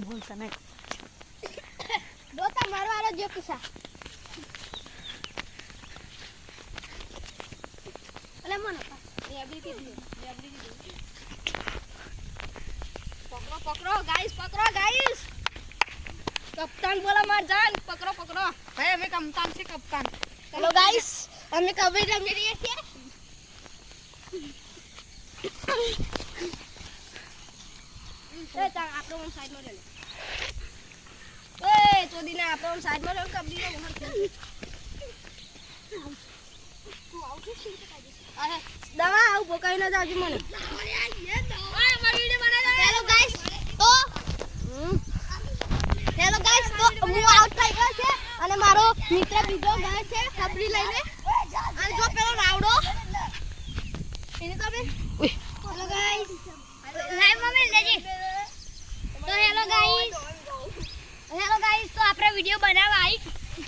બોલતા નહીં દોતા મારવાળો જો કિસ્સા અલે મને લેબડી કીધી પકડો ગાઈસ કપ્તાન બોલા માર જાન પકડો ભાઈ અમે કપ્તાન છે કપ્તાન હેલો ગાઈસ અમે કબડ્ડી રમી રહ્યા છીએ એ તા આપણો ઓન સાઈડ માં લે એ ચોદીને આપણો ઓન સાઈડ માં લે કબડ્ડી નો બહાર ખેલ તું આઉટ છે અરે દવા આવ બોકાઈ ના જાવજી મને હેલો ગાઈસ તો હું આઉટ થઈ ગયો છે અને મારો મિત્ર બીજો ગયો છે કબડ્ડી લઈને અને જો પેલો રાવડો એને તો બે હેલો ગાઈસ લાઈવ માં લેજી તો હેલો ગાઈસ તો આપણે વિડિયો